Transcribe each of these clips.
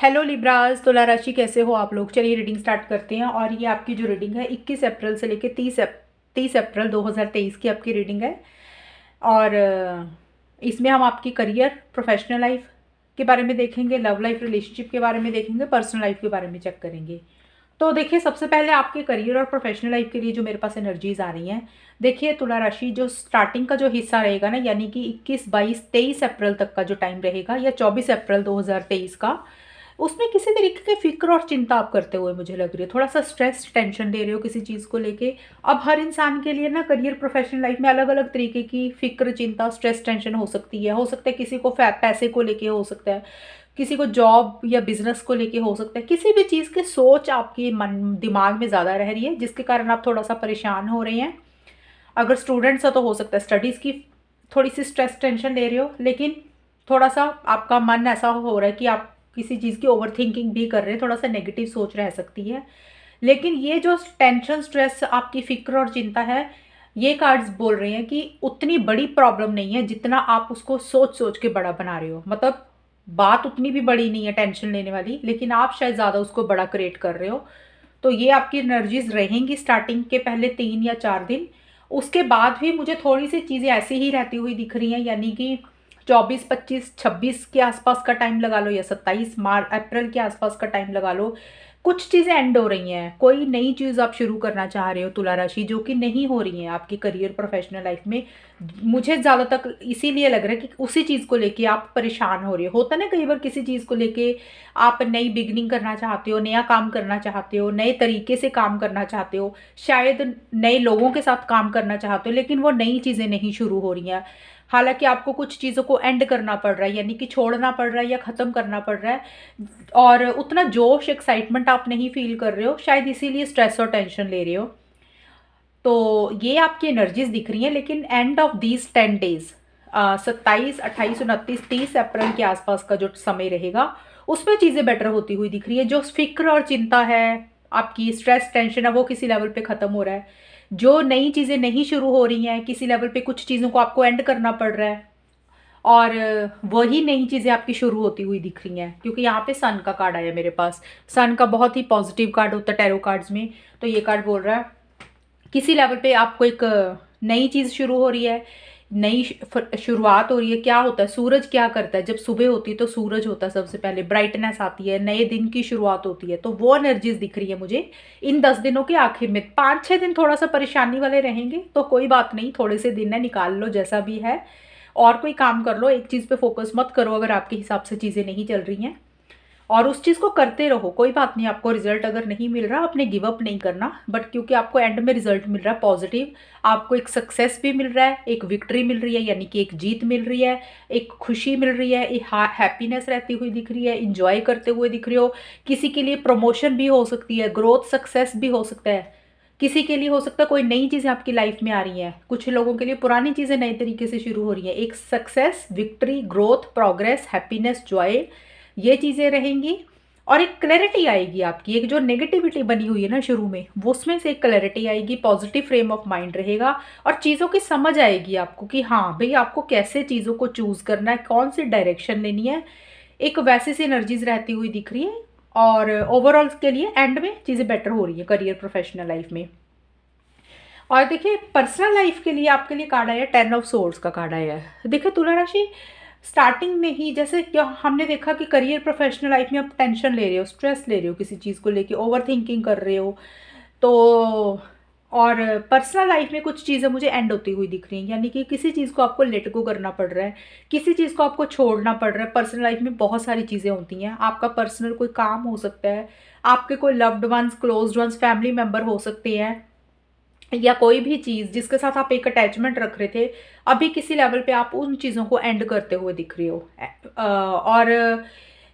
Hello Libras, तुला राशि कैसे हो आप लोग। चलिए रीडिंग स्टार्ट करते हैं। और ये आपकी जो रीडिंग है 21 अप्रैल से लेकर 30 अप्रैल 2023 की आपकी रीडिंग है। और इसमें हम आपकी करियर, प्रोफेशनल लाइफ के बारे में देखेंगे, लव लाइफ, रिलेशनशिप के बारे में देखेंगे, पर्सनल लाइफ के बारे में चेक करेंगे। तो देखिए, सबसे पहले आपके करियर और प्रोफेशनल लाइफ के लिए जो मेरे पास एनर्जीज आ रही हैं, देखिए तुला राशि, जो स्टार्टिंग का जो हिस्सा रहेगा ना, यानी कि 21, 22, 23 अप्रैल तक का जो टाइम रहेगा, या 24 अप्रैल 2023 का, उसमें किसी तरीके की फ़िक्र और चिंता आप करते हुए मुझे लग रही है। थोड़ा-सा स्ट्रेस, टेंशन ले रहे हो किसी चीज़ को लेके। अब हर इंसान के लिए ना करियर, प्रोफ़ेशनल लाइफ़ में अलग-अलग तरीके की फ़िक्र, चिंता, स्ट्रेस, टेंशन हो सकती है। हो सकता है किसी को पैसे को लेके हो सकता है, किसी को जॉब या बिज़नेस को लेके हो सकता है। किसी भी चीज़ की सोच आपके मन दिमाग में ज़्यादा रह रही है, जिसके कारण आप थोड़ा-सा परेशान हो रहे हैं। अगर स्टूडेंट्स हो तो हो सकता है स्टडीज़ की थोड़ी-सी स्ट्रेस, टेंशन ले रहे हो, लेकिन थोड़ा-सा आपका मन ऐसा हो रहा है कि आप किसी चीज़ की ओवरथिंकिंग भी कर रहे हैं, थोड़ा-सा नेगेटिव सोच रह सकती है। लेकिन ये जो टेंशन, स्ट्रेस, आपकी फ़िक्र और चिंता है, ये कार्ड्स बोल रहे हैं कि उतनी बड़ी प्रॉब्लम नहीं है, जितना आप उसको सोच-सोच के बड़ा बना रहे हो। मतलब बात उतनी भी बड़ी नहीं है टेंशन लेने वाली, लेकिन आप शायद ज़्यादा उसको बड़ा क्रिएट कर रहे हो। तो ये आपकी एनर्जीज़ रहेंगी स्टार्टिंग के पहले 3 या 4 दिन। उसके बाद भी मुझे थोड़ी-सी चीज़ें ऐसी ही रहती हुई दिख रही हैं, यानी कि 24, 25, 26 के आसपास का टाइम लगा लो, या 27 अप्रैल के आसपास का टाइम लगा लो। कुछ चीज़ें एंड हो रही हैं, कोई नई चीज़ आप शुरू करना चाह रहे हो तुला राशि, जो कि नहीं हो रही हैं आपकी करियर, प्रोफेशनल लाइफ में। मुझे ज़्यादा तक इसीलिए लग रहा है कि उसी चीज़ को लेके आप परेशान हो रहे हो। होता है ना कई बार, किसी चीज़ को लेके आप नई बिगिनिंग करना चाहते हो, नया काम करना चाहते हो, नए तरीके से काम करना चाहते हो, शायद नए लोगों के साथ काम करना चाहते हो, लेकिन वो नई चीज़ें नहीं शुरू हो रही हैं। हालाँकि आपको कुछ चीज़ों को एंड करना पड़ रहा है, यानी कि छोड़ना पड़ रहा है या ख़त्म करना पड़ रहा है, और उतना जोश, एक्साइटमेंट आप नहीं फ़ील कर रहे हो, शायद इसीलिए स्ट्रेस और टेंशन ले रहे हो। तो ये आपकी एनर्जीज़ दिख रही हैं, लेकिन एंड ऑफ दीज़ 10 डेज़, 27, 28, 29, 30 अप्रैल के आसपास का जो समय रहेगा, उसमें चीज़ें बेटर होती हुई दिख रही है। जो फ़िक्र और चिंता है, आपकी स्ट्रेस, टेंशन है, वो किसी लेवल पे ख़त्म हो रहा है। जो नई चीज़ें नहीं शुरू हो रही हैं, किसी लेवल पे कुछ चीज़ों को आपको एंड करना पड़ रहा है, और वही नई चीज़ें आपकी शुरू होती हुई दिख रही हैं, क्योंकि यहाँ पे सन का कार्ड आया मेरे पास। सन का बहुत ही पॉजिटिव कार्ड होता है टैरो कार्ड्स में। तो ये कार्ड बोल रहा है किसी लेवल पे आपको एक नई चीज़ शुरू हो रही है, नई शुरुआत हो रही है। क्या होता है, सूरज क्या करता है, जब सुबह होती है तो सूरज होता है, सबसे पहले ब्राइटनेस आती है, नए दिन की शुरुआत होती है। तो वो एनर्जीज दिख रही है मुझे इन 10 दिनों के आखिर में। 5-6 दिन थोड़ा सा परेशानी वाले रहेंगे, तो कोई बात नहीं, थोड़े से दिन है, निकाल लो जैसा भी है, और कोई काम कर लो। एक चीज़ पे फोकस मत करो अगर आपके हिसाब से चीज़ें नहीं चल रही हैं, और उस चीज़ को करते रहो। कोई बात नहीं, आपको रिजल्ट अगर नहीं मिल रहा, आपने गिव अप नहीं करना, बट क्योंकि आपको एंड में रिजल्ट मिल रहा है पॉजिटिव, आपको एक सक्सेस भी मिल रहा है, एक विक्ट्री मिल रही है, यानी कि एक जीत मिल रही है, एक खुशी मिल रही है, एक हैप्पीनेस रहती हुई दिख रही है, इंजॉय करते हुए दिख रहे हो। किसी के लिए प्रमोशन भी हो सकती है, ग्रोथ, सक्सेस भी हो सकता है। किसी के लिए हो सकता है कोई नई चीज़ें आपकी लाइफ में आ रही हैं, कुछ लोगों के लिए पुरानी चीज़ें नए तरीके से शुरू हो रही हैं। एक success, victory, growth, progress, happiness, Joy, ये चीज़ें रहेंगी। और एक क्लैरिटी आएगी आपकी, एक जो नेगेटिविटी बनी हुई है ना शुरू में, वो उसमें से एक क्लैरिटी आएगी, पॉजिटिव फ्रेम ऑफ माइंड रहेगा, और चीज़ों की समझ आएगी आपको कि हाँ भाई, आपको कैसे चीज़ों को चूज़ करना है, कौन सी डायरेक्शन लेनी है। एक वैसी सी एनर्जीज रहती हुई दिख रही है, और ओवरऑल के लिए एंड में चीज़ें बेटर हो रही है करियर, प्रोफेशनल लाइफ में। और देखिए, पर्सनल लाइफ के लिए आपके लिए कार्ड आया, 10 ऑफ सोर्ड्स का कार्ड आया है। देखिए तुला राशि, स्टार्टिंग में ही जैसे क्या हमने देखा कि करियर, प्रोफेशनल लाइफ में आप टेंशन ले रहे हो, स्ट्रेस ले रहे हो, किसी चीज़ को लेके ओवर थिंकिंग कर रहे हो। तो और पर्सनल लाइफ में कुछ चीज़ें मुझे एंड होती हुई दिख रही हैं, यानी कि किसी चीज़ को आपको लेट गो करना पड़ रहा है, किसी चीज़ को आपको छोड़ना पड़ रहा है। पर्सनल लाइफ में बहुत सारी चीज़ें होती हैं। आपका पर्सनल कोई काम हो सकता है, आपके कोई loved ones, closed ones, family member हो सकते हैं, या कोई भी चीज़ जिसके साथ आप एक अटैचमेंट रख रहे थे, अभी किसी लेवल पे आप उन चीज़ों को एंड करते हुए दिख रहे हो। और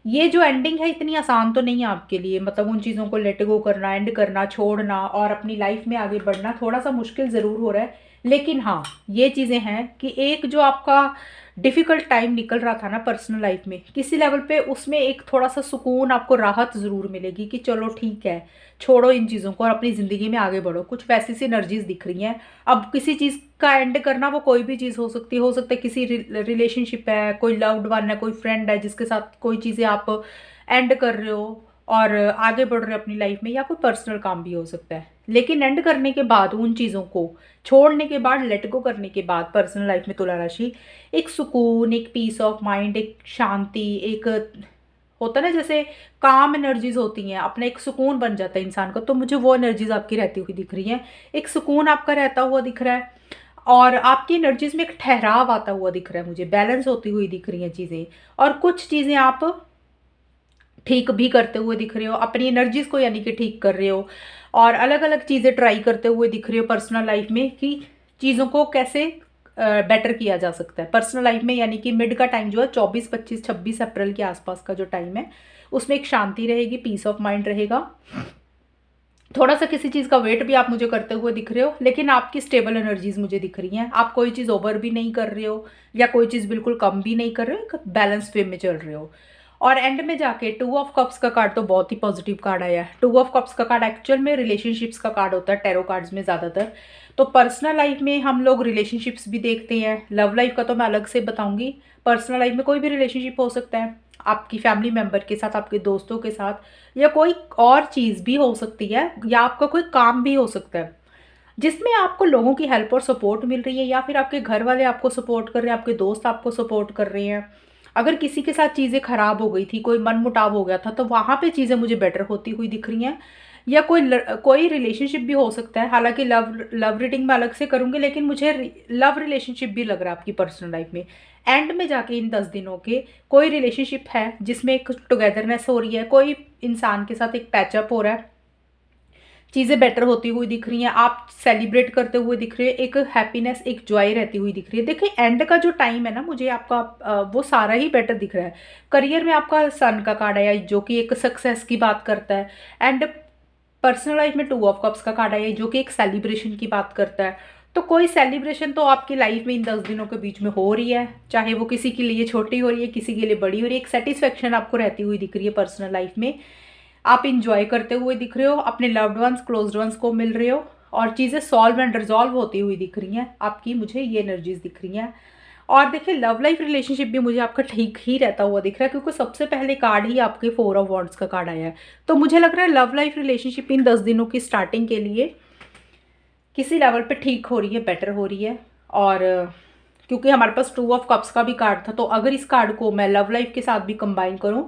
ये जो एंडिंग है इतनी आसान तो नहीं है आपके लिए, मतलब उन चीज़ों को लेट गो करना, एंड करना, छोड़ना और अपनी लाइफ में आगे बढ़ना थोड़ा सा मुश्किल ज़रूर हो रहा है। लेकिन हाँ, ये चीज़ें हैं कि एक जो आपका डिफ़िकल्ट टाइम निकल रहा था ना पर्सनल लाइफ में, किसी लेवल पे उसमें एक थोड़ा-सा सुकून, आपको राहत ज़रूर मिलेगी कि चलो ठीक है, छोड़ो इन चीज़ों को और अपनी ज़िंदगी में आगे बढ़ो। कुछ वैसी सी एनर्जीज़ दिख रही हैं। अब किसी चीज़ का एंड करना, वो कोई भी चीज़ हो सकती है। हो सकता है किसी रिलेशनशिप है, कोई लव्ड वन है, कोई फ्रेंड है जिसके साथ कोई चीज़ें आप एंड कर रहे हो और आगे बढ़ रहे हो अपनी लाइफ में, या कोई पर्सनल काम भी हो सकता है। लेकिन एंड करने के बाद, उन चीज़ों को छोड़ने के बाद, लेट गो करने के बाद पर्सनल लाइफ में तुला राशि एक सुकून, एक पीस ऑफ माइंड, एक शांति, एक होता है ना जैसे काम एनर्जीज होती हैं, अपना एक सुकून बन जाता है इंसान का। तो मुझे वो एनर्जीज आपकी रहती हुई दिख रही हैं। एक सुकून आपका रहता हुआ दिख रहा है और आपकी एनर्जीज में एक ठहराव आता हुआ दिख रहा है मुझे, बैलेंस होती हुई दिख रही हैं चीज़ें। और कुछ चीज़ें आप ठीक भी करते हुए दिख रहे हो, अपनी एनर्जीज को यानी कि ठीक कर रहे हो और अलग अलग चीज़ें ट्राई करते हुए दिख रहे हो पर्सनल लाइफ में कि चीज़ों को कैसे बेटर किया जा सकता है पर्सनल लाइफ में। यानी कि मिड का टाइम जो है 24, 25, 26 अप्रैल के आसपास का जो टाइम है, उसमें एक शांति रहेगी, पीस ऑफ माइंड रहेगा। थोड़ा सा किसी चीज़ का वेट भी आप मुझे करते हुए दिख रहे हो, लेकिन आपकी स्टेबल एनर्जीज मुझे दिख रही हैं। आप कोई चीज़ ओवर भी नहीं कर रहे हो या कोई चीज़ बिल्कुल कम भी नहीं कर रहे हो, एक बैलेंस वे में चल रहे हो। और एंड में जाके 2 ऑफ कप्स का कार्ड तो बहुत ही पॉजिटिव कार्ड आया है। 2 ऑफ कप्स का कार्ड एक्चुअल में रिलेशनशिप्स का कार्ड होता है टैरो कार्ड्स में ज़्यादातर। तो पर्सनल लाइफ में हम लोग रिलेशनशिप्स भी देखते हैं, लव लाइफ का तो मैं अलग से बताऊंगी। पर्सनल लाइफ में कोई भी रिलेशनशिप हो सकता है, आपकी फैमिली मेम्बर के साथ, आपके दोस्तों के साथ, या कोई और चीज़ भी हो सकती है, या आपका कोई काम भी हो सकता है जिसमें आपको लोगों की हेल्प और सपोर्ट मिल रही है, या फिर आपके घर वाले आपको सपोर्ट कर रहे हैं, आपके दोस्त आपको सपोर्ट कर रहे हैं। अगर किसी के साथ चीज़ें खराब हो गई थी, कोई मनमुटाव हो गया था, तो वहाँ पे चीज़ें मुझे बेटर होती हुई दिख रही हैं। या कोई रिलेशनशिप भी हो सकता है, हालांकि लव लव रीडिंग में अलग से करूँगी, लेकिन मुझे लव रिलेशनशिप भी लग रहा है आपकी पर्सनल लाइफ में। एंड में जाके इन 10 दिनों के कोई रिलेशनशिप है जिसमें एक टुगेदरनेस हो रही है, कोई इंसान के साथ एक पैचअप हो रहा है, चीज़ें बेटर होती हुई दिख रही हैं, आप सेलिब्रेट करते हुए दिख रहे हैं, एक हैप्पीनेस, एक जॉय रहती हुई दिख रही है। देखिए एंड का जो टाइम है ना, मुझे आपका वो सारा ही बेटर दिख रहा है। करियर में आपका सन का कार्ड आया जो कि एक सक्सेस की बात करता है, एंड पर्सनल लाइफ में 2 ऑफ कप्स का कार्ड आया जो कि एक सेलिब्रेशन की बात करता है। तो कोई सेलिब्रेशन तो आपकी लाइफ में इन 10 दिनों के बीच में हो रही है, चाहे वो किसी के लिए छोटी हो रही है, किसी के लिए बड़ी हो रही है। एक सेटिस्फेक्शन आपको रहती हुई दिख रही है पर्सनल लाइफ में, आप इंजॉय करते हुए दिख रहे हो, अपने लव्ड वंस, क्लोज्ड वंस को मिल रहे हो और चीज़ें सॉल्व एंड रिजॉल्व होती हुई दिख रही हैं आपकी, मुझे ये एनर्जीज दिख रही हैं। और देखिए लव लाइफ रिलेशनशिप भी मुझे आपका ठीक ही रहता हुआ दिख रहा है, क्योंकि सबसे पहले कार्ड ही आपके 4 ऑफ वॉन्ड्स का कार्ड आया है। तो मुझे लग रहा है लव लाइफ रिलेशनशिप इन 10 दिनों की स्टार्टिंग के लिए किसी लेवल पे ठीक हो रही है, बेटर हो रही है। और क्योंकि हमारे पास 2 ऑफ कप्स का भी कार्ड था, तो अगर इस कार्ड को मैं लव लाइफ के साथ भी कंबाइन करूं,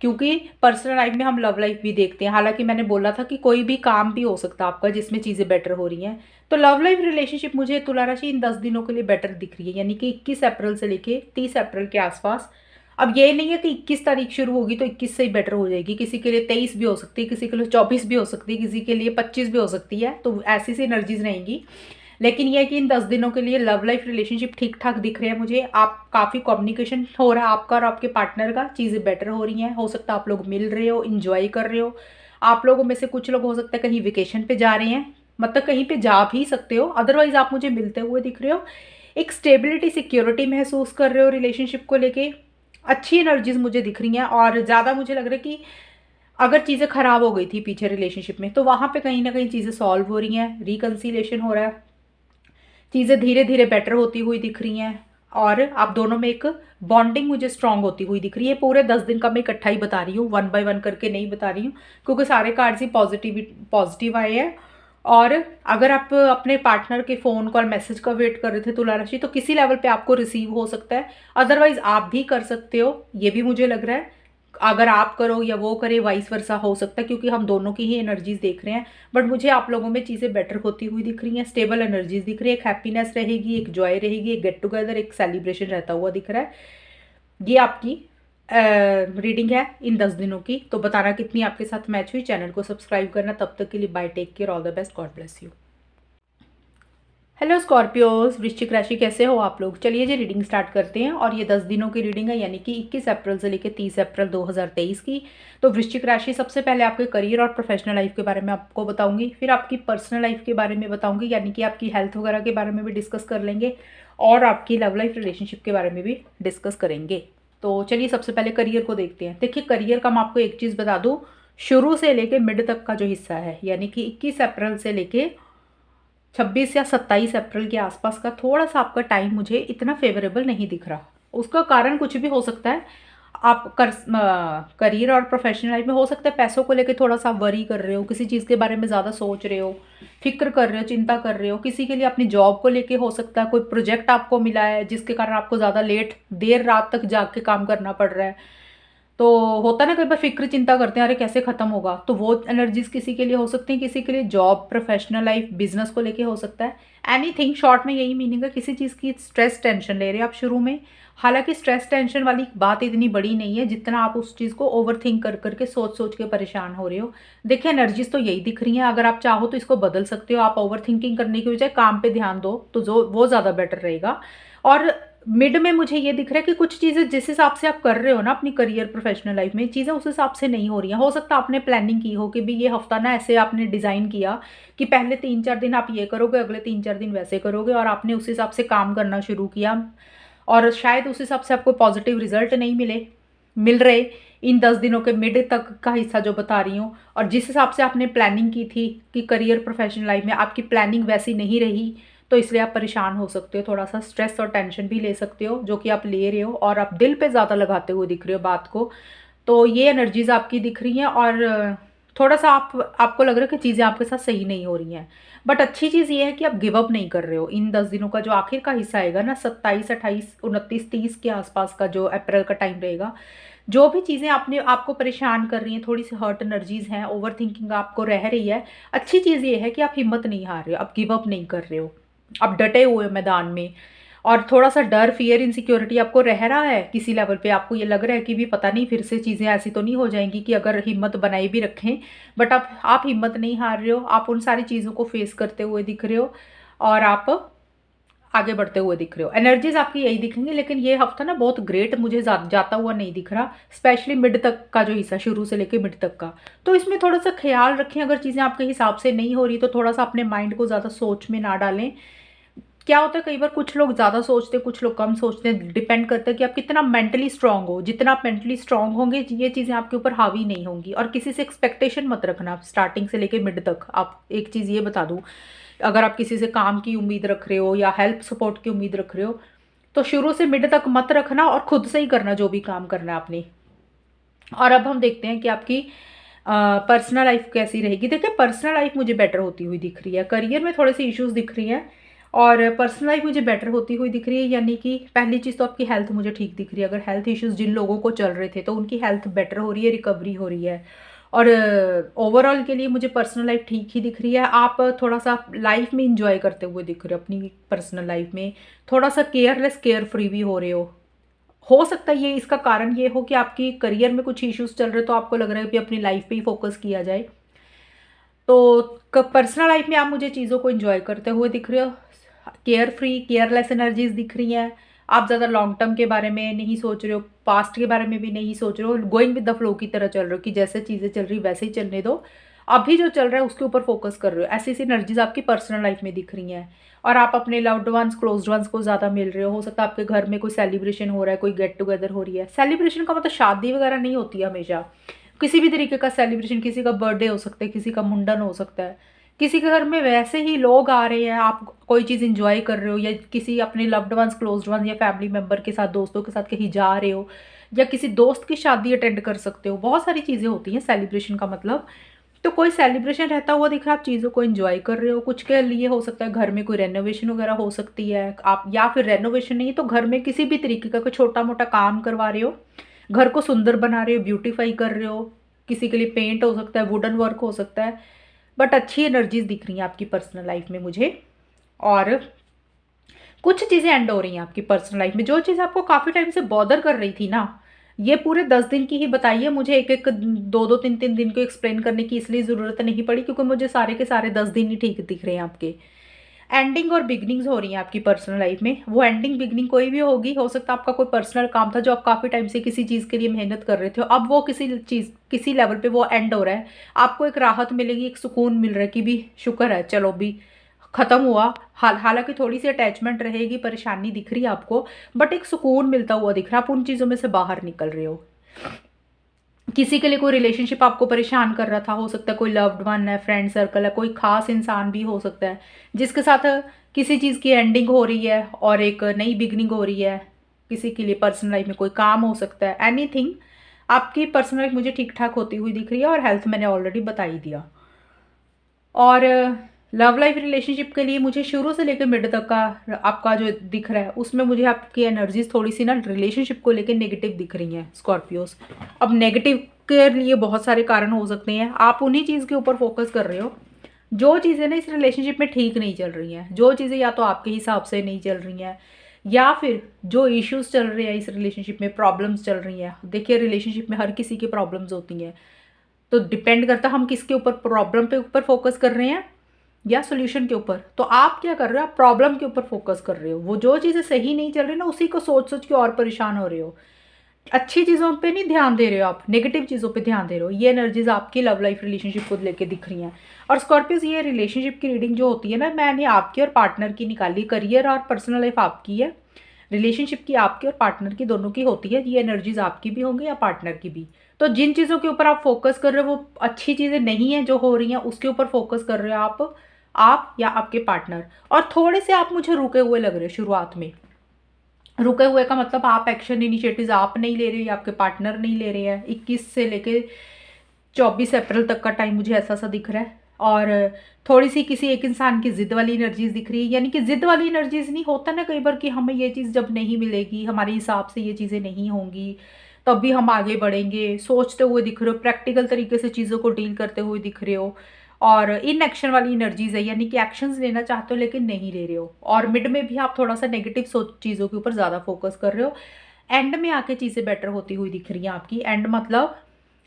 क्योंकि पर्सनल लाइफ में हम लव लाइफ भी देखते हैं, हालांकि मैंने बोला था कि कोई भी काम भी हो सकता है आपका जिसमें चीज़ें बेटर हो रही हैं। तो लव लाइफ रिलेशनशिप मुझे तुला राशि इन 10 दिनों के लिए बेटर दिख रही है, यानी कि 21 अप्रैल से लेके 30 अप्रैल के आसपास। अब ये नहीं है कि 21 तारीख शुरू होगी तो 21 से ही बेटर हो जाएगी, किसी के लिए 23 भी हो सकती है, किसी के लिए 24 भी हो सकती है, किसी के लिए 25 भी हो सकती है। तो ऐसी सी एनर्जीज रहेंगी। लेकिन यह है कि इन 10 दिनों के लिए लव लाइफ रिलेशनशिप ठीक ठाक दिख रहे हैं मुझे। आप काफ़ी कम्युनिकेशन हो रहा है आपका और आपके पार्टनर का, चीज़ें बेटर हो रही हैं। हो सकता है आप लोग मिल रहे हो, इंजॉय कर रहे हो। आप लोगों में से कुछ लोग हो सकता है कहीं वेकेशन पे जा रहे हैं, मतलब कहीं पे जा भी सकते हो, अदरवाइज आप मुझे मिलते हुए दिख रहे हो। एक स्टेबिलिटी, सिक्योरिटी महसूस कर रहे हो रिलेशनशिप को लेके। अच्छी एनर्जीज मुझे दिख रही हैं और ज़्यादा मुझे लग रहा है कि अगर चीज़ें ख़राब हो गई थी पीछे रिलेशनशिप में, तो वहाँ पे कहीं ना कहीं चीज़ें सॉल्व हो रही हैं, रिकन्सिलेशन हो रहा है, चीज़ें धीरे धीरे बेटर होती हुई दिख रही हैं और आप दोनों में एक बॉन्डिंग मुझे स्ट्रांग होती हुई दिख रही है। पूरे 10 दिन का मैं इकट्ठा ही बता रही हूँ, 1 बाय 1 करके नहीं बता रही हूँ, क्योंकि सारे कार्ड्स ही पॉजिटिव आए हैं। और अगर आप अपने पार्टनर के फ़ोन कॉल, मैसेज का वेट कर रहे थे तुला राशि, तो किसी लेवल पे आपको रिसीव हो सकता है, अदरवाइज आप भी कर सकते हो, ये भी मुझे लग रहा है। अगर आप करो या वो करे, वाइस वर्सा हो सकता है, क्योंकि हम दोनों की ही एनर्जीज देख रहे हैं। बट मुझे आप लोगों में चीज़ें बेटर होती हुई दिख रही हैं, स्टेबल एनर्जीज दिख रही है, एक हैप्पीनेस रहेगी, एक जॉय रहेगी, एक गेट टुगेदर, एक सेलिब्रेशन रहता हुआ दिख रहा है। ये आपकी रीडिंग है इन 10 दिनों की। तो बताना कितनी आपके साथ मैच हुई, चैनल को सब्सक्राइब करना। तब तक के लिए bye, take care, all the best, God bless you. Hello Scorpios, वृश्चिक राशि कैसे हो आप लोग। चलिए जी रीडिंग स्टार्ट करते हैं। और ये 10 दिनों की रीडिंग है, यानी कि 21 अप्रैल से लेकर 30 अप्रैल 2023 की। तो वृश्चिक राशि, सबसे पहले आपके करियर और प्रोफेशनल लाइफ के बारे में आपको बताऊंगी, फिर आपकी पर्सनल लाइफ के बारे में बताऊंगी, यानी कि आपकी हेल्थ वगैरह के बारे में भी डिस्कस कर लेंगे, और आपकी लव लाइफ रिलेशनशिप के बारे में भी डिस्कस करेंगे। तो चलिए सबसे पहले करियर को देखते हैं। देखिए करियर का मैं आपको एक चीज़ बता दूँ, शुरू से लेके मिड तक का जो हिस्सा है, यानी कि 21 अप्रैल से लेके 26 या 27 अप्रैल के आसपास का थोड़ा सा आपका टाइम मुझे इतना फेवरेबल नहीं दिख रहा। उसका कारण कुछ भी हो सकता है। आप करियर और प्रोफेशनल लाइफ में हो सकता है पैसों को लेके थोड़ा सा वरी कर रहे हो, किसी चीज़ के बारे में ज़्यादा सोच रहे हो, फिक्र कर रहे हो, चिंता कर रहे हो। किसी के लिए अपनी जॉब को लेके हो सकता है कोई प्रोजेक्ट आपको मिला है जिसके कारण आपको ज़्यादा देर रात तक जाग के काम करना पड़ रहा है। तो होता है ना, कई बार फिक्र चिंता करते हैं अरे कैसे ख़त्म होगा, तो वो एनर्जीज किसी के लिए हो सकती हैं, किसी के लिए जॉब, प्रोफेशनल लाइफ, बिजनेस को लेके हो सकता है। एनीथिंग, शॉर्ट में यही मीनिंग है, किसी चीज़ की स्ट्रेस टेंशन ले रहे हैं आप शुरू में। हालांकि स्ट्रेस टेंशन वाली बात इतनी बड़ी नहीं है जितना आप उस चीज़ को ओवर थिंक कर करके सोच सोच के परेशान हो रहे हो। देखिए एनर्जीज तो यही दिख रही हैं, अगर आप चाहो तो इसको बदल सकते हो। आप ओवर थिंकिंग करने की बजाय काम पे ध्यान दो तो जो वो ज़्यादा बेटर रहेगा। और मिड में मुझे ये दिख रहा है कि कुछ चीज़ें जिस हिसाब से आप कर रहे हो ना अपनी करियर प्रोफेशनल लाइफ में, चीज़ें उस हिसाब से नहीं हो रही हैं। हो सकता है आपने प्लानिंग की हो कि भी ये हफ्ता ना ऐसे आपने डिज़ाइन किया कि पहले 3-4 दिन आप ये करोगे, अगले 3-4 दिन वैसे करोगे, और आपने उस हिसाब से काम करना शुरू किया, और शायद उस हिसाब से आपको पॉजिटिव रिजल्ट नहीं मिल रहे इन 10 दिनों के मिड तक का हिस्सा जो बता रही हूँ। और जिस हिसाब से आपने प्लानिंग की थी कि करियर प्रोफेशनल लाइफ में, आपकी प्लानिंग वैसी नहीं रही, तो इसलिए आप परेशान हो सकते हो, थोड़ा सा स्ट्रेस और टेंशन भी ले सकते हो, जो कि आप ले रहे हो, और आप दिल पे ज़्यादा लगाते हुए दिख रहे हो बात को। तो ये एनर्जीज आपकी दिख रही हैं, और थोड़ा सा आपको लग रहा है कि चीज़ें आपके साथ सही नहीं हो रही हैं। बट अच्छी चीज़ ये है कि आप गिव अप नहीं कर रहे हो। इन 10 दिनों का जो आखिर का हिस्सा आएगा ना, 27, 28, 29, 30 के आसपास का जो अप्रैल का टाइम रहेगा, जो भी चीज़ें आपको परेशान कर रही हैं, थोड़ी सी हर्ट एनर्जीज हैं, ओवर थिंकिंग आपको रह रही है, अच्छी चीज़ ये है कि आप हिम्मत नहीं हार रहे हो, आप गिव अप नहीं कर रहे हो, आप डटे हुए हो मैदान में। और थोड़ा सा डर, फियर, इनसिक्योरिटी आपको रह रहा है किसी लेवल पे, आपको ये लग रहा है कि भी पता नहीं फिर से चीज़ें ऐसी तो नहीं हो जाएंगी कि अगर हिम्मत बनाई भी रखें। बट आप हिम्मत नहीं हार रहे हो, आप उन सारी चीज़ों को फेस करते हुए दिख रहे हो, और आप आगे बढ़ते हुए दिख रहे हो। एनर्जीज आपकी यही दिखेंगी, लेकिन ये हफ्ता ना बहुत ग्रेट मुझे जाता हुआ नहीं दिख रहा, स्पेशली मिड तक का जो हिस्सा, शुरू से लेके मिड तक का। तो इसमें थोड़ा सा ख्याल रखें, अगर चीज़ें आपके हिसाब से नहीं हो रही तो थोड़ा सा अपने माइंड को ज़्यादा सोच में ना डालें। क्या होता है, कई बार कुछ लोग ज़्यादा सोचते हैं, कुछ लोग कम सोचते हैं, डिपेंड करता है कि आप कितना मेंटली स्ट्रांग हो। जितना आप मेंटली स्ट्रांग होंगे ये चीज़ें आपके ऊपर हावी नहीं होंगी। और किसी से एक्सपेक्टेशन मत रखना स्टार्टिंग से लेके मिड तक। आप एक चीज़ ये बता दूं, अगर आप किसी से काम की उम्मीद रख रहे हो या हेल्प सपोर्ट की उम्मीद रख रहे हो, तो शुरू से मिड तक मत रखना, और खुद से ही करना जो भी काम करना है आपने। और अब हम देखते हैं कि आपकी पर्सनल लाइफ कैसी रहेगी। देखिए पर्सनल लाइफ मुझे बेटर होती हुई दिख रही है, करियर में थोड़े से इश्यूज दिख रही हैं, और पर्सनल लाइफ मुझे बेटर होती हुई दिख रही है। यानी कि पहली चीज़ तो आपकी हेल्थ मुझे ठीक दिख रही है। अगर हेल्थ इश्यूज जिन लोगों को चल रहे थे तो उनकी हेल्थ बेटर हो रही है, रिकवरी हो रही है। और ओवरऑल के लिए मुझे पर्सनल लाइफ ठीक ही दिख रही है। आप थोड़ा सा लाइफ में इंजॉय करते हुए दिख रहे हो, अपनी पर्सनल लाइफ में थोड़ा सा केयरलेस, केयर फ्री भी हो रहे हो सकता है ये इसका कारण ये हो कि आपकी करियर में कुछ इश्यूज चल रहे, तो आपको लग रहा है कि अपनी लाइफ पे ही फोकस किया जाए। तो पर्सनल लाइफ में आप मुझे चीज़ों को एंजॉय करते हुए दिख रहे हो, केयर फ्री, केयरलेस एनर्जीज दिख रही हैं। आप ज़्यादा लॉन्ग टर्म के बारे में नहीं सोच रहे हो, पास्ट के बारे में भी नहीं सोच रहे हो, गोइंग विद द फ्लो की तरह चल रहे हो कि जैसे चीज़ें चल रही वैसे ही चलने दो, अभी जो चल रहा है उसके ऊपर फोकस कर रहे हो। ऐसी ऐसी एनर्जीज आपकी पर्सनल लाइफ में दिख रही हैं। और आप अपने लव्ड वंस, क्लोज्ड वंस को ज़्यादा मिल रहे हो सकता है आपके घर में कोई सेलिब्रेशन हो रहा है, कोई गेट टुगेदर हो रही है। सेलिब्रेशन का मतलब शादी वगैरह नहीं होती है हमेशा, किसी भी तरीके का सेलिब्रेशन, किसी का बर्थडे हो सकता है, किसी का मुंडन हो सकता है, किसी के घर में वैसे ही लोग आ रहे हैं, आप कोई चीज़ इंजॉय कर रहे हो, या किसी अपने लव्ड वंस, क्लोज्ड वंस या फैमिली मेम्बर के साथ, दोस्तों के साथ कहीं जा रहे हो, या किसी दोस्त की शादी अटेंड कर सकते हो। बहुत सारी चीज़ें होती हैं सेलिब्रेशन का मतलब। तो कोई सेलिब्रेशन रहता हुआ दिख रहा है, आप चीज़ों को एंजॉय कर रहे हो। कुछ के लिए हो सकता है घर में कोई रेनोवेशन वगैरह हो सकती है, आप, या फिर रेनोवेशन नहीं तो घर में किसी भी तरीके का कोई छोटा मोटा काम करवा रहे हो, घर को सुंदर बना रहे हो, ब्यूटीफाई कर रहे हो। किसी के लिए पेंट हो सकता है, वुडन वर्क हो सकता है। बट अच्छी एनर्जीज दिख रही हैं आपकी पर्सनल लाइफ में मुझे। और कुछ चीज़ें एंड हो रही हैं आपकी पर्सनल लाइफ में, जो चीज़ आपको काफ़ी टाइम से बॉदर कर रही थी ना। ये पूरे 10 दिन की ही बताइए, मुझे एक एक 2-2, 3-3 दिन को एक्सप्लेन करने की इसलिए ज़रूरत नहीं पड़ी, क्योंकि मुझे सारे के सारे 10 दिन ही ठीक दिख रहे हैं आपके। एंडिंग और बिगनिंग्स हो रही हैं आपकी पर्सनल लाइफ में। वो एंडिंग बिगनिंग कोई भी होगी, हो सकता है आपका कोई पर्सनल काम था जो आप काफ़ी टाइम से किसी चीज़ के लिए मेहनत कर रहे थे, अब वो किसी लेवल पे वो एंड हो रहा है। आपको एक राहत मिलेगी, एक सुकून मिल रहा है कि भी शुक्र है चलो भी ख़त्म हुआ। हालांकि थोड़ी सी अटैचमेंट रहेगी, परेशानी दिख रही है आपको, बट एक सुकून मिलता हुआ दिख रहा है, आप उन चीज़ों में से बाहर निकल रहे हो। किसी के लिए कोई रिलेशनशिप आपको परेशान कर रहा था, हो सकता है कोई लव्ड वन है, फ्रेंड सर्कल है, कोई खास इंसान भी हो सकता है जिसके साथ किसी चीज़ की एंडिंग हो रही है और एक नई बिगनिंग हो रही है। किसी के लिए पर्सनल लाइफ में कोई काम हो सकता है, एनीथिंग। आपकी पर्सनल लाइफ मुझे ठीक ठाक होती हुई दिख रही है और हेल्थ मैंने ऑलरेडी बता ही दिया। और लव लाइफ रिलेशनशिप के लिए मुझे शुरू से लेकर मिड तक का आपका जो दिख रहा है उसमें मुझे आपकी एनर्जीज थोड़ी सी ना रिलेशनशिप को लेकर नेगेटिव दिख रही हैं स्कॉर्पियोस। अब नेगेटिव के लिए बहुत सारे कारण हो सकते हैं, आप उन्हीं चीज़ के ऊपर फोकस कर रहे हो जो चीज़ें ना इस रिलेशनशिप में ठीक नहीं चल रही हैं, जो चीज़ें या तो आपके हिसाब से नहीं चल रही हैं या फिर जो इश्यूज चल रहे हैं इस रिलेशनशिप में, प्रॉब्लम्स चल रही हैं। देखिए रिलेशनशिप में हर किसी की प्रॉब्लम्स होती हैं, तो डिपेंड करता है हम किसके ऊपर, प्रॉब्लम पे ऊपर फोकस कर रहे हैं या सोल्यूशन के ऊपर। तो आप क्या कर रहे हो, आप प्रॉब्लम के ऊपर फोकस कर रहे हो। वो जो चीज़ें सही नहीं चल रही ना उसी को सोच सोच के और परेशान हो रहे हो, अच्छी चीज़ों पे नहीं ध्यान दे रहे हो, आप नेगेटिव चीज़ों पे ध्यान दे रहे हो। ये एनर्जीज आपकी लव लाइफ रिलेशनशिप को लेके दिख रही हैं। और स्कॉर्पियोस, ये रिलेशनशिप की रीडिंग जो होती है ना, मैंने आपकी और पार्टनर की निकाली, करियर और पर्सनल लाइफ आपकी है, रिलेशनशिप की आपकी और पार्टनर की दोनों की होती है। ये एनर्जीज आपकी भी होंगी या पार्टनर की भी। तो जिन चीज़ों के ऊपर आप फोकस कर रहे हो वो अच्छी चीज़ें नहीं हैं जो हो रही हैं, उसके ऊपर फोकस कर रहे हो आप या आपके पार्टनर। और थोड़े से आप मुझे रुके हुए लग रहे हो शुरुआत में। रुके हुए का मतलब आप एक्शन इनिशिएटिव्स आप नहीं ले रहे हो या आपके पार्टनर नहीं ले रहे हैं। 21 से लेके 24 अप्रैल तक का टाइम मुझे ऐसा सा दिख रहा है। और थोड़ी सी किसी एक इंसान की ज़िद वाली एनर्जीज दिख रही है, यानी कि ज़िद वाली एनर्जीज नहीं होता ना कई बार कि हमें ये चीज़ जब नहीं मिलेगी, हमारे हिसाब से ये चीज़ें नहीं होंगी, तब भी हम आगे बढ़ेंगे, सोचते हुए दिख रहे हो, प्रैक्टिकल तरीके से चीज़ों को डील करते हुए दिख रहे हो। और इन एक्शन वाली एनर्जीज है, यानी कि एक्शंस लेना चाहते हो लेकिन नहीं ले रहे हो। और मिड में भी आप थोड़ा सा नेगेटिव सोच चीज़ों के ऊपर ज़्यादा फोकस कर रहे हो। एंड में आके चीज़ें बेटर होती हुई दिख रही हैं आपकी। एंड मतलब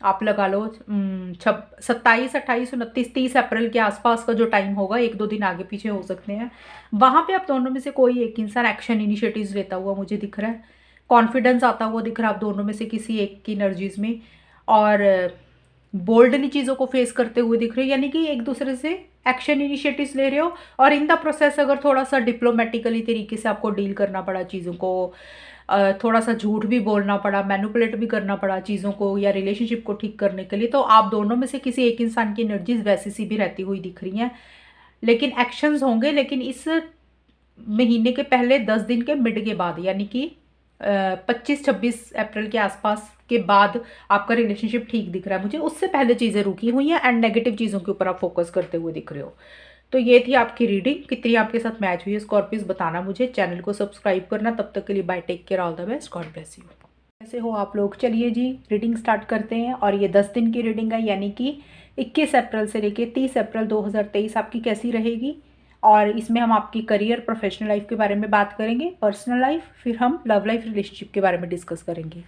आप लगा लो 27, 28, 29, 30 अप्रैल के आसपास का जो टाइम होगा, 1-2 दिन आगे पीछे हो सकते हैं, वहाँ पे आप दोनों में से कोई एक इंसान एक्शन इनिशिएटिव्स लेता हुआ मुझे दिख रहा है। कॉन्फिडेंस आता हुआ दिख रहा है आप दोनों में से किसी एक की एनर्जीज में। और बोल्डली चीज़ों को फेस करते हुए दिख रहे हो, यानी कि एक दूसरे से एक्शन इनिशिएटिव्स ले रहे हो। और इन द प्रोसेस अगर थोड़ा सा डिप्लोमेटिकली तरीके से आपको डील करना पड़ा चीज़ों को, थोड़ा सा झूठ भी बोलना पड़ा, मैनिपुलेट भी करना पड़ा चीज़ों को या रिलेशनशिप को ठीक करने के लिए, तो आप दोनों में से किसी एक इंसान की एनर्जीज वैसी सी भी रहती हुई दिख रही हैं। लेकिन एक्शंस होंगे, लेकिन इस महीने के पहले 10 दिन के मिड के बाद, यानी कि 25-26 अप्रैल के आसपास के बाद आपका रिलेशनशिप ठीक दिख रहा है मुझे। उससे पहले चीज़ें रुकी हुई हैं एंड नेगेटिव चीज़ों के ऊपर आप फोकस करते हुए दिख रहे हो। तो ये थी आपकी रीडिंग, कितनी आपके साथ मैच हुई है स्कॉर्पियोस बताना मुझे, चैनल को सब्सक्राइब करना। तब तक के लिए bye, take care, all the best, God bless you. कैसे हो आप लोग? चलिए जी रीडिंग स्टार्ट करते हैं। और ये 10 दिन की रीडिंग है, यानी कि 21 अप्रैल से लेके 30 अप्रैल 2023 आपकी कैसी रहेगी। और इसमें हम आपकी करियर, प्रोफेशनल लाइफ के बारे में बात करेंगे, पर्सनल लाइफ, फिर हम लव लाइफ, रिलेशनशिप के बारे में डिस्कस करेंगे।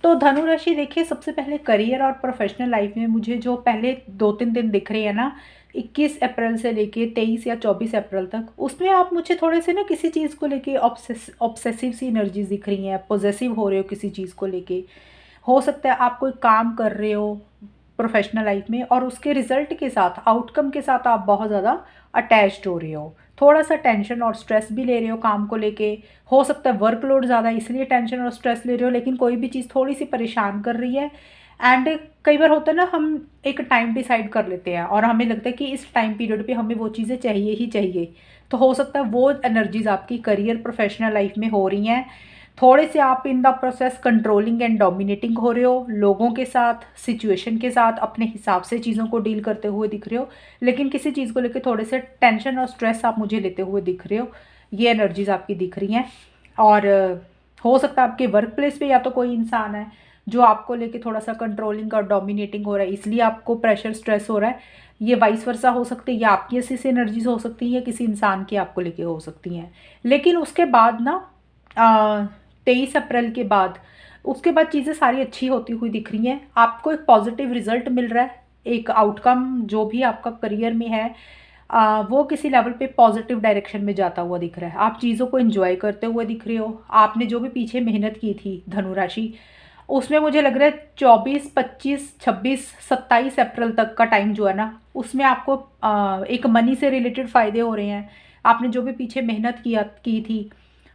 तो धनु राशि, देखिए सबसे पहले करियर और प्रोफेशनल लाइफ में मुझे जो पहले 2-3 दिन दिख रहे हैं ना, 21 अप्रैल से लेके 23 या 24 अप्रैल तक, उसमें आप मुझे थोड़े से ना किसी चीज़ को लेके ऑब्सेसिव सी एनर्जीज दिख रही हैं, पॉजेसिव हो रहे हो किसी चीज़ को लेके। हो सकता है आप कोई काम कर रहे हो प्रोफेशनल लाइफ में और उसके रिजल्ट के साथ, आउटकम के साथ आप बहुत ज़्यादा अटैच्ड हो रहे हो, थोड़ा सा टेंशन और स्ट्रेस भी ले रहे हो काम को लेके। हो सकता है वर्कलोड ज़्यादा इसलिए टेंशन और स्ट्रेस ले रहे हो, लेकिन कोई भी चीज़ थोड़ी सी परेशान कर रही है। एंड कई बार होता है ना, हम एक टाइम डिसाइड कर लेते हैं और हमें लगता है कि इस टाइम पीरियड पे हमें वो चीज़ें चाहिए ही चाहिए। तो हो सकता है वो एनर्जीज आपकी करियर, प्रोफेशनल लाइफ में हो रही हैं। थोड़े से आप in the process controlling and dominating हो रहे हो, लोगों के साथ, सिचुएशन के साथ अपने हिसाब से चीज़ों को डील करते हुए दिख रहे हो, लेकिन किसी चीज़ को लेकर थोड़े से टेंशन और स्ट्रेस आप मुझे लेते हुए दिख रहे हो। ये एनर्जीज आपकी दिख रही हैं। और हो सकता है आपके वर्क प्लेस पे या तो कोई इंसान है जो आपको लेके थोड़ा सा कंट्रोलिंग और डोमिनेटिंग हो रहा है, इसलिए आपको प्रेशर, स्ट्रेस हो रहा है। ये वाइस वर्सा हो सकती है, या आपकी ऐसी से एनर्जीज हो सकती हैं, किसी इंसान की आपको लेके हो सकती हैं। लेकिन उसके बाद ना 23 अप्रैल के बाद, उसके बाद चीज़ें सारी अच्छी होती हुई दिख रही हैं। आपको एक पॉजिटिव रिजल्ट मिल रहा है, एक आउटकम जो भी आपका करियर में है, वो किसी लेवल पे पॉजिटिव डायरेक्शन में जाता हुआ दिख रहा है। आप चीज़ों को एंजॉय करते हुए दिख रहे हो। आपने जो भी पीछे मेहनत की थी धनु राशि, उसमें मुझे लग रहा है 24, 25, 26, 27 अप्रैल तक का टाइम जो है ना, उसमें आपको एक मनी से रिलेटेड फ़ायदे हो रहे हैं। आपने जो भी पीछे मेहनत की थी,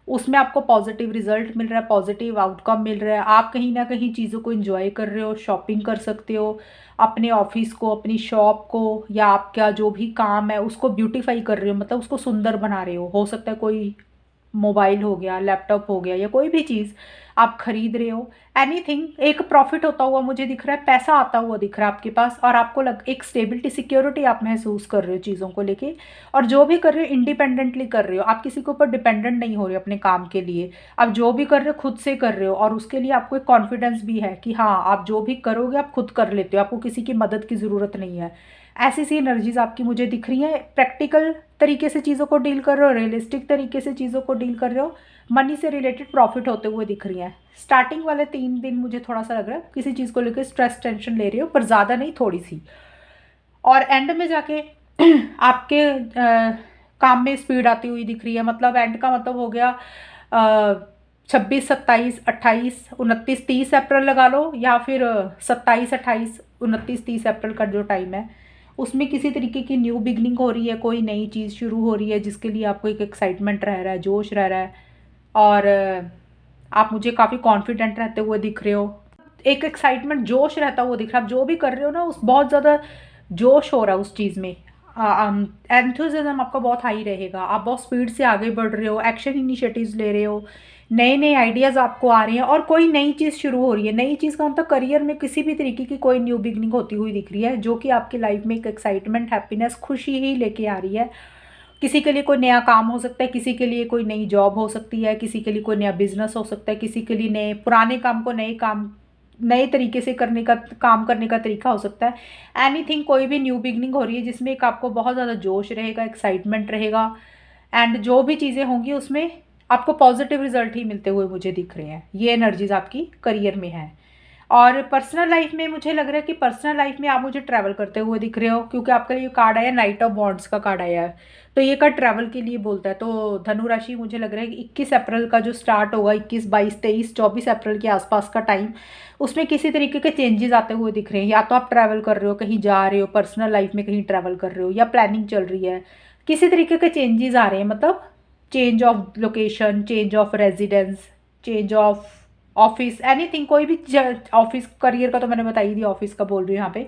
उसमें आपको पॉजिटिव रिजल्ट मिल रहा है, पॉजिटिव आउटकम मिल रहा है। आप कहीं ना कहीं चीज़ों को एंजॉय कर रहे हो, शॉपिंग कर सकते हो, अपने ऑफिस को, अपनी शॉप को, या आपका जो भी काम है उसको ब्यूटीफाई कर रहे हो, मतलब उसको सुंदर बना रहे हो सकता है कोई मोबाइल हो गया, लैपटॉप हो गया, या कोई भी चीज़ आप खरीद रहे हो। एनीथिंग एक प्रॉफिट होता हुआ मुझे दिख रहा है, पैसा आता हुआ दिख रहा है आपके पास, और आपको एक स्टेबिलिटी, सिक्योरिटी आप महसूस कर रहे हो चीज़ों को लेके। और जो भी कर रहे हो इंडिपेंडेंटली कर रहे हो, आप किसी के ऊपर डिपेंडेंट नहीं हो रहे अपने काम के लिए। आप जो भी कर रहे हो खुद से कर रहे हो, और उसके लिए आपको एक कॉन्फिडेंस भी है कि हाँ, आप जो भी करोगे आप खुद कर लेते हो, आपको किसी की मदद की ज़रूरत नहीं है। ऐसी सी एनर्जीज आपकी मुझे दिख रही हैं। प्रैक्टिकल तरीके से चीज़ों को डील कर रहे हो, रियलिस्टिक तरीके से चीज़ों को डील कर रहे हो, मनी से रिलेटेड प्रॉफिट होते हुए दिख रही हैं। स्टार्टिंग वाले 3 दिन मुझे थोड़ा सा लग रहा है किसी चीज़ को लेकर स्ट्रेस टेंशन ले रही हो, पर ज़्यादा नहीं, थोड़ी सी। और एंड में जाके आपके काम में स्पीड आती हुई दिख रही है। मतलब एंड का मतलब हो गया 26, 27, 28, 29, 30 अप्रैल लगा लो, या फिर 27, 28, 29, 30 अप्रैल का जो टाइम है, उसमें किसी तरीके की न्यू बिगनिंग हो रही है, कोई नई चीज़ शुरू हो रही है जिसके लिए आपको एक एक्साइटमेंट रह रहा है, जोश रह रहा है। और आप मुझे काफ़ी कॉन्फिडेंट रहते हुए दिख रहे हो, एक एक्साइटमेंट, जोश रहता हुआ दिख रहा है। आप जो भी कर रहे हो ना, उस बहुत ज़्यादा जोश हो रहा है उस चीज़ में। एंथुजिज्म आपका बहुत हाई रहेगा, आप बहुत स्पीड से आगे बढ़ रहे हो, एक्शन इनिशिएटिव्स ले रहे हो, नए नए आइडियाज़ आपको आ रहे हैं, और कोई नई चीज़ शुरू हो रही है। नई चीज़ का मतलब करियर में किसी भी तरीके की कोई न्यू बिगनिंग होती हुई दिख रही है, जो कि आपकी लाइफ में एक एक्साइटमेंट, हैप्पीनेस, खुशी ही लेके आ रही है। किसी के लिए कोई नया काम हो सकता है, किसी के लिए कोई नई जॉब हो सकती है, किसी के लिए कोई नया बिजनेस हो सकता है, किसी के लिए नए पुराने काम को नए तरीके से काम करने का तरीका हो सकता है। एनीथिंग, कोई भी न्यू बिगनिंग हो रही है जिसमें एक आपको बहुत ज़्यादा जोश रहेगा, एक्साइटमेंट रहेगा, एंड जो भी चीज़ें होंगी उसमें आपको पॉजिटिव रिजल्ट ही मिलते हुए मुझे दिख रहे हैं। ये एनर्जीज आपकी करियर में है। और पर्सनल लाइफ में मुझे लग रहा है कि पर्सनल लाइफ में आप मुझे ट्रैवल करते हुए दिख रहे हो, क्योंकि आपका ये कार्ड आया, नाइट ऑफ वॉन्ड्स का कार्ड आया है, तो ये कार्ड ट्रैवल के लिए बोलता है। तो धनु राशि मुझे लग रहा है कि 21 अप्रैल का जो स्टार्ट होगा, 21, 22, 23, 24 अप्रैल के आसपास का टाइम, उसमें किसी तरीके के चेंजेस आते हुए दिख रहे हैं। या तो आप ट्रैवल कर रहे हो, कहीं जा रहे हो, पर्सनल लाइफ में कहीं ट्रैवल कर रहे हो, या प्लानिंग चल रही है, किसी तरीके के चेंजेस आ रहे हैं। मतलब change of location, change of residence, change of office, anything, कोई भी ऑफिस, करियर का तो मैंने बता ही दिया, ऑफिस का बोल रही हूँ यहाँ पे।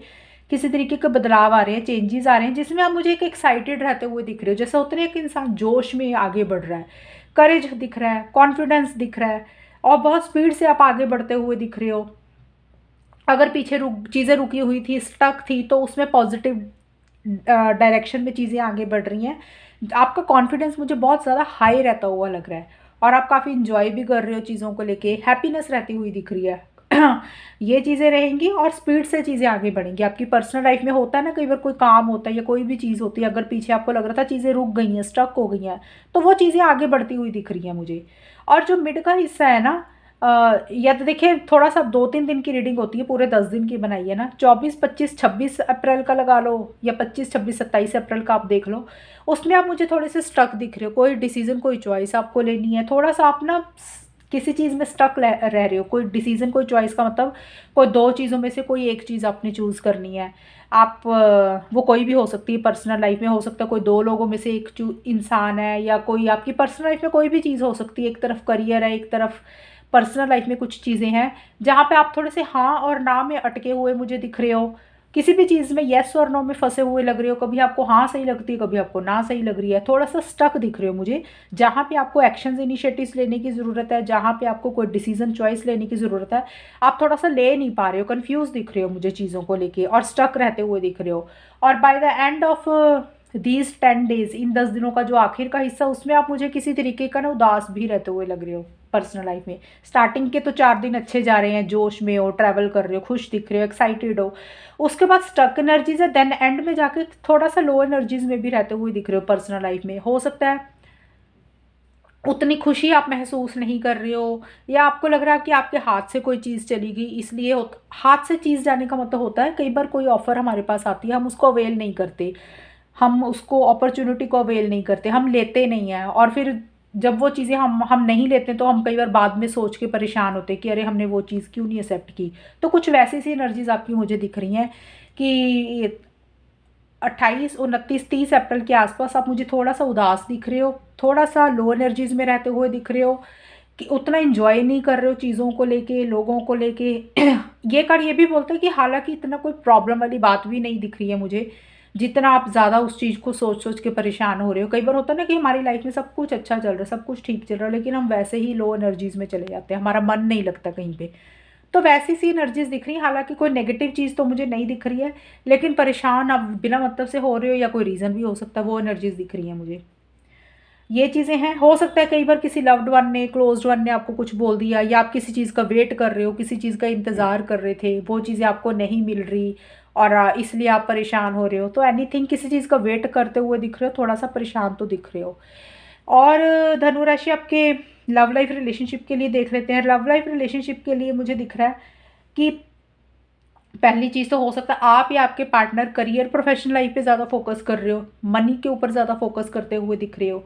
किसी तरीके के बदलाव आ रहे हैं, चेंजेस आ रहे हैं, जिसमें आप मुझे एक एक्साइटेड रहते हुए दिख रहे हो। जैसे होता है एक इंसान जोश में आगे बढ़ रहा है, करेज दिख रहा है, कॉन्फिडेंस दिख रहा है, और बहुत स्पीड से आप आगे बढ़ते हुए दिख रहे हो। अगर पीछे चीज़ें रुकी हुई थी, स्टक थी, तो उसमें पॉजिटिव डायरेक्शन में चीज़ें आगे बढ़ रही हैं। आपका कॉन्फिडेंस मुझे बहुत ज़्यादा हाई रहता हुआ लग रहा है, और आप काफ़ी इंजॉय भी कर रहे हो चीज़ों को लेके, हैप्पीनेस रहती हुई दिख रही है। ये चीज़ें रहेंगी, और स्पीड से चीज़ें आगे बढ़ेंगी। आपकी पर्सनल लाइफ में होता है ना, कई बार कोई काम होता है या कोई भी चीज़ होती है, अगर पीछे आपको लग रहा था चीज़ें रुक गई हैं, स्टक हो गई हैं, तो वो चीज़ें आगे बढ़ती हुई दिख रही हैं मुझे। और जो मिड का हिस्सा है ना, या तो देखिए, थोड़ा सा 2-3 दिन की रीडिंग होती है, पूरे 10 दिन की बनाई है ना। 24, 25, 26 अप्रैल का लगा लो, या 25, 26, 27 अप्रैल का आप देख लो। उसमें आप मुझे थोड़े से स्टक दिख रहे हो, कोई डिसीजन, कोई चॉइस आपको लेनी है। थोड़ा सा आप ना किसी चीज़ में स्टक रह रहे हो, कोई डिसीजन, कोई चॉइस का मतलब कोई 2 चीज़ों में से कोई एक चीज़ आपने चूज़ करनी है। आप वो कोई भी हो सकती है, पर्सनल लाइफ में हो सकता है कोई 2 लोगों में से एक इंसान है, या कोई आपकी पर्सनल लाइफ में कोई भी चीज़ हो सकती है। एक तरफ करियर है, एक तरफ पर्सनल लाइफ में कुछ चीज़ें हैं जहाँ पे आप थोड़े से हाँ और ना में अटके हुए मुझे दिख रहे हो। किसी भी चीज़ में येस और नो में फंसे हुए लग रहे हो, कभी आपको हाँ सही लगती है, कभी आपको ना सही लग रही है। थोड़ा सा स्टक दिख रहे हो मुझे, जहाँ पे आपको एक्शंस, इनिशिएटिव्स लेने की ज़रूरत है, जहाँ पे आपको कोई डिसीजन, चॉइस लेने की ज़रूरत है, आप थोड़ा सा ले नहीं पा रहे हो, कन्फ्यूज़ दिख रहे हो मुझे चीज़ों को लेके, और स्टक रहते हुए दिख रहे हो। और by the end of these 10 days, इन 10 दिनों का जो आखिर का हिस्सा, उसमें आप मुझे किसी तरीके का ना उदास भी रहते हुए लग रहे हो पर्सनल लाइफ में। स्टार्टिंग के तो 4 दिन अच्छे जा रहे हैं, जोश में हो, ट्रैवल कर रहे हो, खुश दिख रहे हो, एक्साइटेड हो। उसके बाद स्टक एनर्जीज है, देन एंड में जाके थोड़ा सा लो एनर्जीज में भी रहते हुए दिख रहे हो पर्सनल लाइफ में। हो सकता है उतनी खुशी आप महसूस नहीं कर रहे हो, या आपको लग रहा है कि आपके हाथ से कोई चीज़ चली गई, इसलिए हाथ से चीज़ जाने का मतलब होता है कई बार कोई ऑफ़र हमारे पास आती है, हम उसको अवेल नहीं करते, हम उसको अपॉर्चुनिटी को अवेल नहीं करते, हम लेते नहीं हैं, और फिर जब वो चीज़ें हम नहीं लेते तो हम कई बार बाद में सोच के परेशान होते हैं कि अरे हमने वो चीज़ क्यों नहीं एक्सेप्ट की। तो कुछ वैसी सी एनर्जीज आपकी मुझे दिख रही हैं कि 28, 29, 30 अप्रैल के आसपास आप मुझे थोड़ा सा उदास दिख रहे हो, थोड़ा सा लो एनर्जीज में रहते हुए दिख रहे हो, कि उतना इंजॉय नहीं कर रहे हो चीज़ों को लेके, लोगों को लेके। ये कार्ड ये भी बोलता है कि हालांकि इतना कोई प्रॉब्लम वाली बात भी नहीं दिख रही है मुझे, जितना आप ज़्यादा उस चीज़ को सोच सोच के परेशान हो रहे हो। कई बार होता है ना कि हमारी लाइफ में सब कुछ अच्छा चल रहा है, सब कुछ ठीक चल रहा है, लेकिन हम वैसे ही लो एनर्जीज में चले जाते हैं, हमारा मन नहीं लगता कहीं पे। तो वैसी सी एनर्जीज दिख रही हैं, हालांकि कोई नेगेटिव चीज़ तो मुझे नहीं दिख रही है, लेकिन परेशान आप बिना मतलब से हो रहे हो, या कोई रीज़न भी हो सकता है, वो एनर्जीज दिख रही हैं मुझे। ये चीज़ें हैं। हो सकता है कई बार किसी लव्ड वन ने, क्लोज्ड वन ने आपको कुछ बोल दिया, या आप किसी चीज़ का वेट कर रहे हो, किसी चीज़ का इंतज़ार कर रहे थे, वो चीज़ें आपको नहीं मिल रही, और इसलिए आप परेशान हो रहे हो। तो एनीथिंग, किसी चीज़ का वेट करते हुए दिख रहे हो, थोड़ा सा परेशान तो दिख रहे हो। और धनु राशि आपके लव लाइफ रिलेशनशिप के लिए देख लेते हैं। लव लाइफ रिलेशनशिप के लिए मुझे दिख रहा है कि पहली चीज़ तो हो सकता है आप या आपके पार्टनर करियर, प्रोफेशनल लाइफ पे ज़्यादा फोकस कर रहे हो, मनी के ऊपर ज़्यादा फोकस करते हुए दिख रहे हो,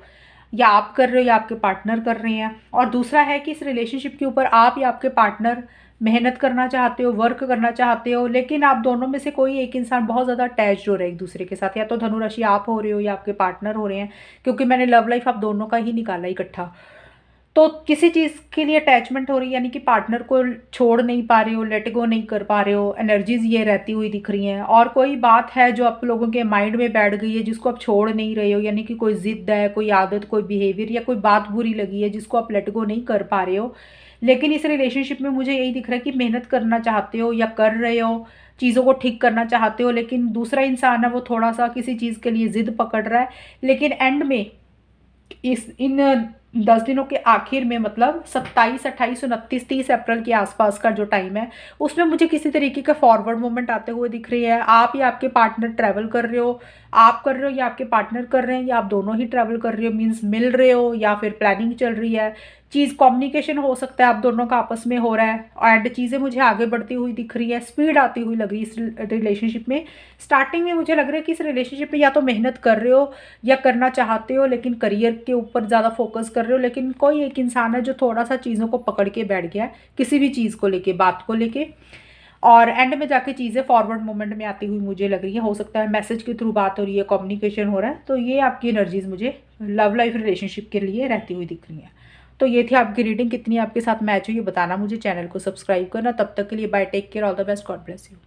या आप कर रहे हो या आपके पार्टनर कर रहे हैं। और दूसरा है कि इस रिलेशनशिप के ऊपर आप या आपके पार्टनर मेहनत करना चाहते हो, वर्क करना चाहते हो, लेकिन आप दोनों में से कोई एक इंसान बहुत ज़्यादा अटैच्ड हो रहा है एक दूसरे के साथ, या तो धनुराशि आप हो रहे हो या आपके पार्टनर हो रहे हैं, क्योंकि मैंने लव लाइफ आप दोनों का ही निकाला इकट्ठा। तो किसी चीज़ के लिए अटैचमेंट हो रही है, यानी कि पार्टनर को छोड़ नहीं पा रहे हो, लेट गो नहीं कर पा रहे हो, एनर्जीज ये रहती हुई दिख रही हैं। और कोई बात है जो आप लोगों के माइंड में बैठ गई है, जिसको आप छोड़ नहीं रहे हो, यानी कि कोई जिद है, कोई आदत, कोई बिहेवियर, या कोई बात बुरी लगी है जिसको आप लेट गो नहीं कर पा रहे हो। लेकिन इस रिलेशनशिप में मुझे यही दिख रहा है कि मेहनत करना चाहते हो या कर रहे हो, चीज़ों को ठीक करना चाहते हो, लेकिन दूसरा इंसान है वो थोड़ा सा किसी चीज़ के लिए ज़िद पकड़ रहा है। लेकिन एंड में इस इन 10 दिनों के आखिर में, मतलब 27, 28, 29, 30 अप्रैल के आसपास का जो टाइम है, उसमें मुझे किसी तरीके का फॉरवर्ड मूवमेंट आते हुए दिख रही है। आप या आपके पार्टनर ट्रैवल कर रहे हो, आप कर रहे हो या आपके पार्टनर कर रहे हैं, या आप दोनों ही ट्रैवल कर रहे हो, मीन्स मिल रहे हो, या फिर प्लानिंग चल रही है। चीज़ कम्युनिकेशन हो सकता है आप दोनों का आपस में हो रहा है, एंड चीज़ें मुझे आगे बढ़ती हुई दिख रही है, स्पीड आती हुई लग रही है इस रिलेशनशिप में। स्टार्टिंग में मुझे लग रहा है कि इस रिलेशनशिप में या तो मेहनत कर रहे हो या करना चाहते हो, लेकिन करियर के ऊपर ज़्यादा फोकस कर रहे हो, लेकिन कोई एक इंसान है जो थोड़ा सा चीज़ों को पकड़ के बैठ गया है, किसी भी चीज़ को लेके, बात को लेके, और एंड में जाके चीज़ें फॉरवर्ड मोमेंट में आती हुई मुझे लग रही है। हो सकता है मैसेज के थ्रू बात हो रही है, कम्युनिकेशन हो रहा है। तो ये आपकी एनर्जीज मुझे लव लाइफ रिलेशनशिप के लिए रहती हुई दिख रही हैं। तो ये थी आपकी रीडिंग, कितनी आपके साथ मैच हुई ये बताना मुझे, चैनल को सब्सक्राइब करना। तब तक के लिए bye, take care, all the best, God bless you.